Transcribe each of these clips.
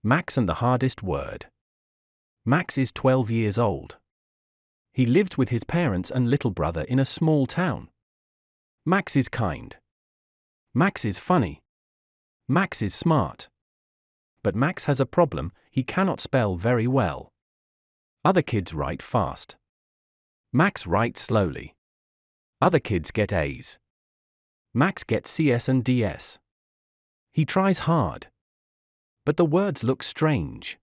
Max and the hardest word. Max is 12 years old. He lives with his parents and little brother in a small town. Max is kind. Max is funny. Max is smart. But Max has a problem, he cannot spell very well. Other kids write fast. Max writes slowly. Other kids get A's. Max gets CS and DS. He tries hard. But the words look strange.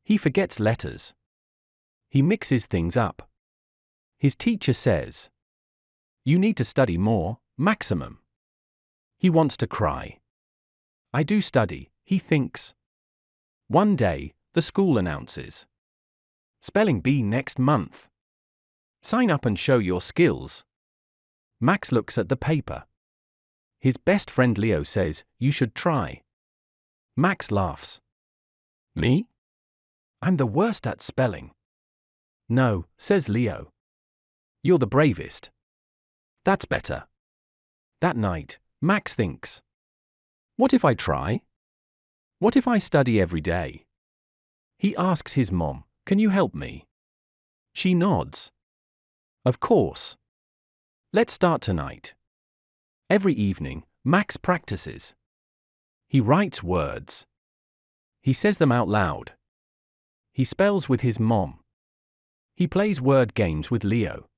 He forgets letters. He mixes things up. His teacher says, "You need to study more, maximum." He wants to cry. "I do study," he thinks. One day, the school announces, "Spelling bee next month. Sign up and show your skills." Max looks at the paper. His best friend Leo says, "You should try." Max laughs. "Me? I'm the worst at spelling." "No," says Leo. "You're the bravest." "That's better." That night, Max thinks, "What if I try? What if I study every day?" He asks his mom, "Can you help me?" She nods. "Of course. Let's start tonight." Every evening, Max practices. He writes words. He says them out loud. He spells with his mom. He plays word games with Leo.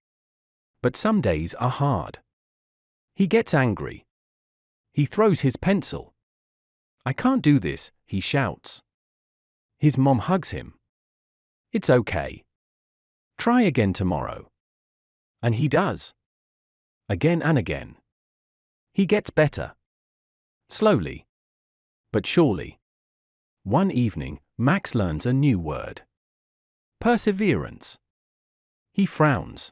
But some days are hard. He gets angry. He throws his pencil. "I can't do this," he shouts. His mom hugs him. "It's okay. Try again tomorrow." And he does. Again and again. He gets better. Slowly. But surely. One evening, Max learns a new word. Perseverance. He frowns.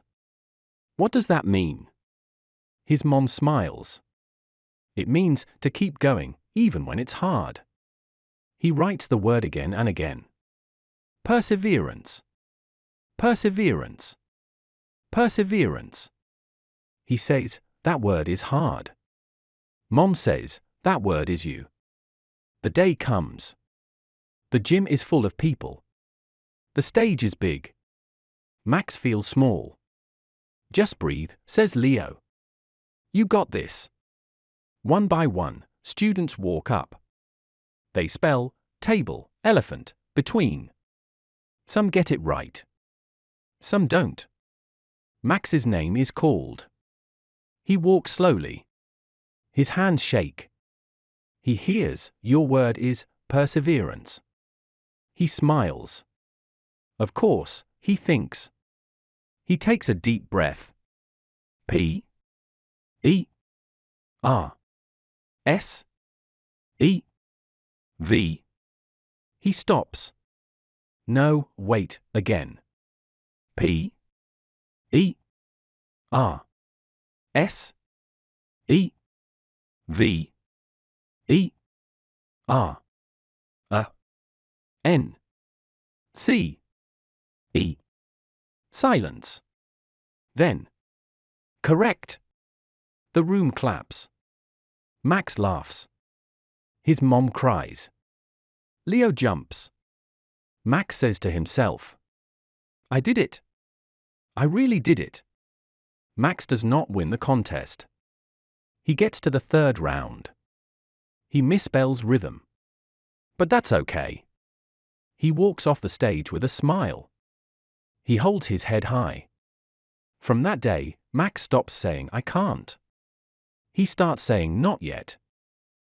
What does that mean? His mom smiles. It means to keep going, even when it's hard. He writes the word again and again. Perseverance. Perseverance. Perseverance. He says, "That word is hard." Mom says, "That word is you." The day comes. The gym is full of people. The stage is big. Max feels small. "Just breathe," says Leo. "You got this." One by one, students walk up. They spell table, elephant, between. Some get it right. Some don't. Max's name is called. He walks slowly. His hands shake. He hears, "Your word is perseverance." He smiles. Of course, he thinks. He takes a deep breath. P. E. R. S. E. V. He stops. No, wait, again. P. E. R. S. E. V. E. R. A. N. C. E. Silence. Then. Correct. The room claps. Max laughs. His mom cries. Leo jumps. Max says to himself, "I did it. I really did it." Max does not win the contest. He gets to the third round. He misspells rhythm. But that's okay. He walks off the stage with a smile. He holds his head high. From that day, Max stops saying "I can't." He starts saying "not yet."